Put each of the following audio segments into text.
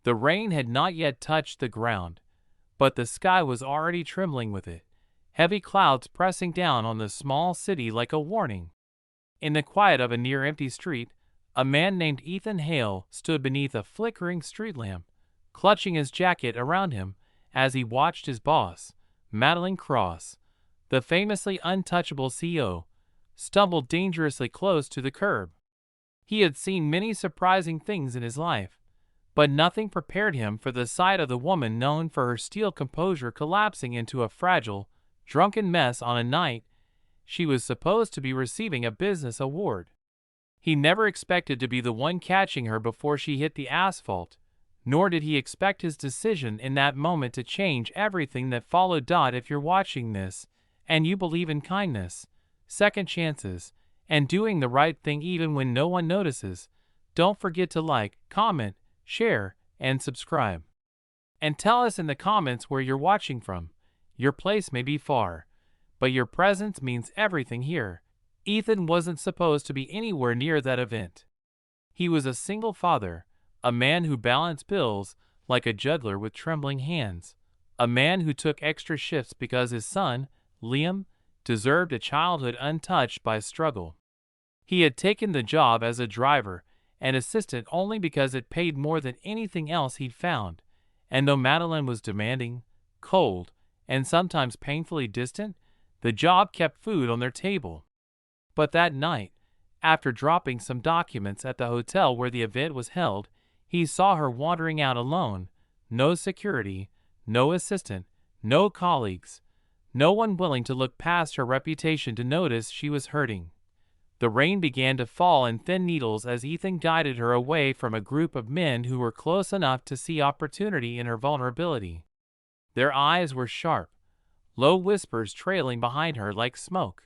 The rain had not yet touched the ground, but the sky was already trembling with it, heavy clouds pressing down on the small city like a warning. In the quiet of a near-empty street, a man named Ethan Hale stood beneath a flickering street lamp, clutching his jacket around him as he watched his boss, Madeline Cross, the famously untouchable CEO, stumble dangerously close to the curb. He had seen many surprising things in his life, but nothing prepared him for the sight of the woman known for her steel composure collapsing into a fragile, drunken mess on a night she was supposed to be receiving a business award. He never expected to be the one catching her before she hit the asphalt, nor did he expect his decision in that moment to change everything that followed. If you're watching this, and you believe in kindness, second chances, and doing the right thing even when no one notices, don't forget to like, comment, share, and subscribe. And tell us in the comments where you're watching from. Your place may be far, but your presence means everything here. Ethan wasn't supposed to be anywhere near that event. He was a single father, a man who balanced bills like a juggler with trembling hands, a man who took extra shifts because his son, Liam, deserved a childhood untouched by struggle. He had taken the job as a driver and assistant only because it paid more than anything else he'd found, and though Madeline was demanding, cold, and sometimes painfully distant, the job kept food on their table. But that night, after dropping some documents at the hotel where the event was held, he saw her wandering out alone, no security, no assistant, no colleagues, no one willing to look past her reputation to notice she was hurting. The rain began to fall in thin needles as Ethan guided her away from a group of men who were close enough to see opportunity in her vulnerability. Their eyes were sharp, low whispers trailing behind her like smoke.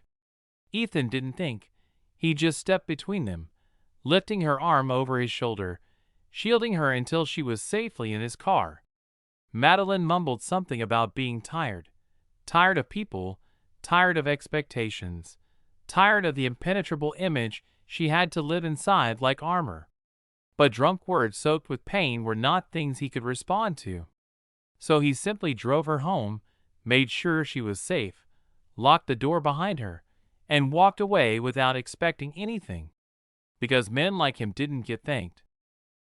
Ethan didn't think. He just stepped between them, lifting her arm over his shoulder, shielding her until she was safely in his car. Madeline mumbled something about being tired. Tired of people, tired of expectations, tired of the impenetrable image she had to live inside like armor. But drunk words soaked with pain were not things he could respond to. So he simply drove her home, made sure she was safe, locked the door behind her, and walked away without expecting anything. Because men like him didn't get thanked.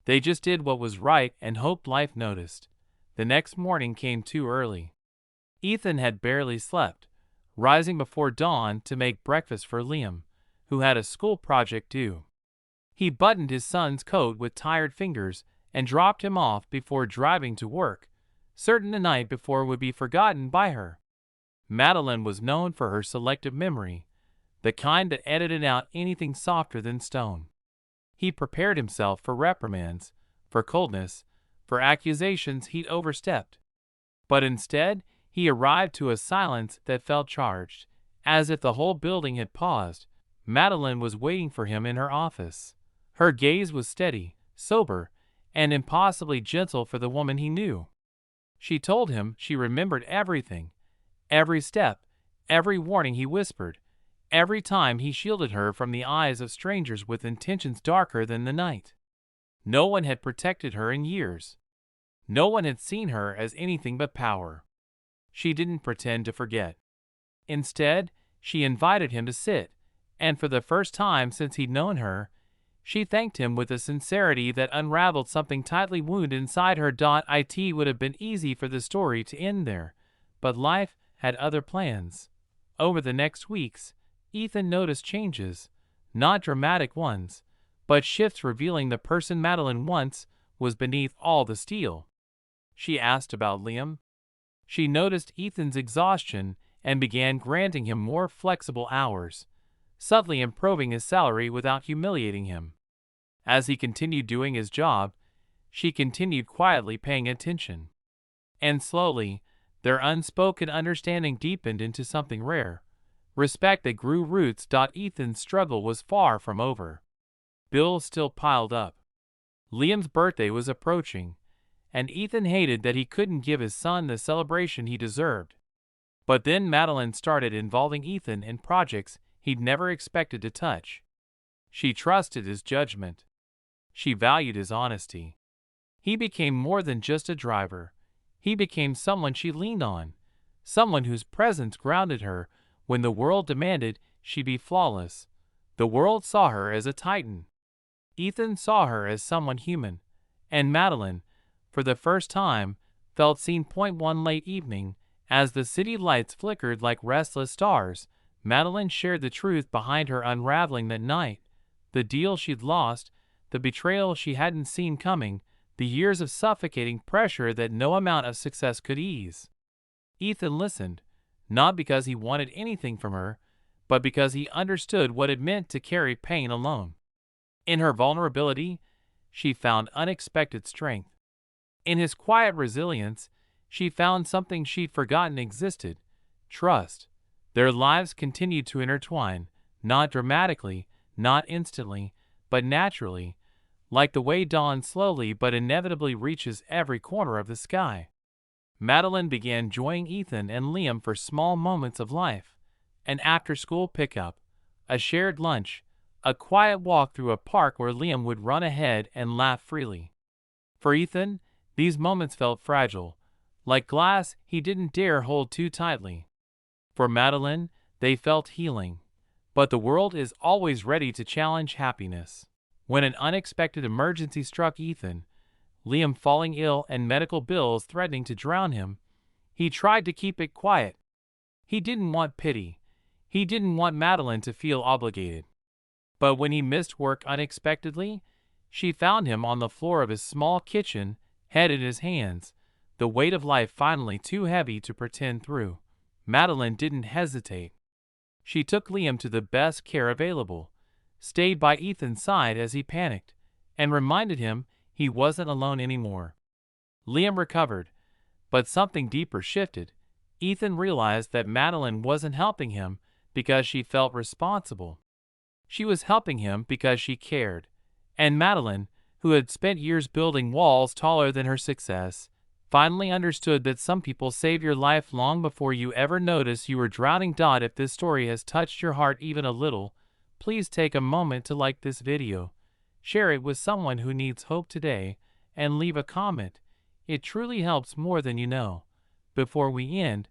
They just did what was right and hoped life noticed. The next morning came too early. Ethan had barely slept, rising before dawn to make breakfast for Liam, who had a school project due. He buttoned his son's coat with tired fingers and dropped him off before driving to work, certain the night before would be forgotten by her. Madeline was known for her selective memory, the kind that edited out anything softer than stone. He prepared himself for reprimands, for coldness, for accusations he'd overstepped. But instead, he arrived to a silence that felt charged, as if the whole building had paused. Madeline was waiting for him in her office. Her gaze was steady, sober, and impossibly gentle for the woman he knew. She told him she remembered everything, every step, every warning he whispered, every time he shielded her from the eyes of strangers with intentions darker than the night. No one had protected her in years. No one had seen her as anything but power. She didn't pretend to forget. Instead, she invited him to sit, and for the first time since he'd known her, she thanked him with a sincerity that unraveled something tightly wounded inside her. It would have been easy for the story to end there, but life had other plans. Over the next weeks, Ethan noticed changes, not dramatic ones, but shifts revealing the person Madeline once was beneath all the steel. She asked about Liam. She noticed Ethan's exhaustion and began granting him more flexible hours, subtly improving his salary without humiliating him. As he continued doing his job, she continued quietly paying attention. And slowly, their unspoken understanding deepened into something rare. Respect that grew roots. Ethan's struggle was far from over. Bills still piled up. Liam's birthday was approaching, and Ethan hated that he couldn't give his son the celebration he deserved. But then Madeline started involving Ethan in projects he'd never expected to touch. She trusted his judgment. She valued his honesty. He became more than just a driver. He became someone she leaned on, someone whose presence grounded her when the world demanded she be flawless. The world saw her as a titan. Ethan saw her as someone human, and Madeline, for the first time, felt seen. One late evening, as the city lights flickered like restless stars, Madeline shared the truth behind her unraveling that night. The deal she'd lost, the betrayal she hadn't seen coming, the years of suffocating pressure that no amount of success could ease. Ethan listened, not because he wanted anything from her, but because he understood what it meant to carry pain alone. In her vulnerability, she found unexpected strength. In his quiet resilience, she found something she'd forgotten existed: trust. Their lives continued to intertwine, not dramatically, not instantly, but naturally, like the way dawn slowly but inevitably reaches every corner of the sky. Madeline began joining Ethan and Liam for small moments of life: an after-school pickup, a shared lunch, a quiet walk through a park where Liam would run ahead and laugh freely. For Ethan, these moments felt fragile, like glass he didn't dare hold too tightly. For Madeline, they felt healing. But the world is always ready to challenge happiness. When an unexpected emergency struck Ethan, Liam falling ill and medical bills threatening to drown him, he tried to keep it quiet. He didn't want pity. He didn't want Madeline to feel obligated. But when he missed work unexpectedly, she found him on the floor of his small kitchen, head in his hands, the weight of life finally too heavy to pretend through. Madeline didn't hesitate. She took Liam to the best care available, stayed by Ethan's side as he panicked, and reminded him he wasn't alone anymore. Liam recovered, but something deeper shifted. Ethan realized that Madeline wasn't helping him because she felt responsible. She was helping him because she cared. And Madeline, who had spent years building walls taller than her success, finally understood that some people save your life long before you ever notice you were drowning. If this story has touched your heart even a little, please take a moment to like this video, share it with someone who needs hope today, and leave a comment. It truly helps more than you know. Before we end,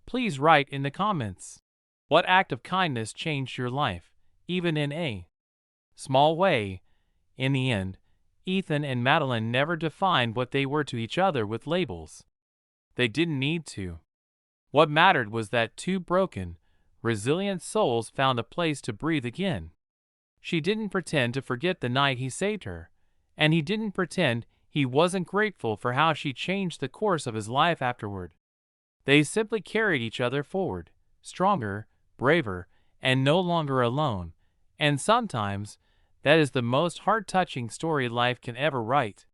please write in the comments, what act of kindness changed your life, even in a small way? In the end, Ethan and Madeline never defined what they were to each other with labels. They didn't need to. What mattered was that two broken, resilient souls found a place to breathe again. She didn't pretend to forget the night he saved her, and he didn't pretend he wasn't grateful for how she changed the course of his life afterward. They simply carried each other forward, stronger, braver, and no longer alone. And sometimes, that is the most heart-touching story life can ever write.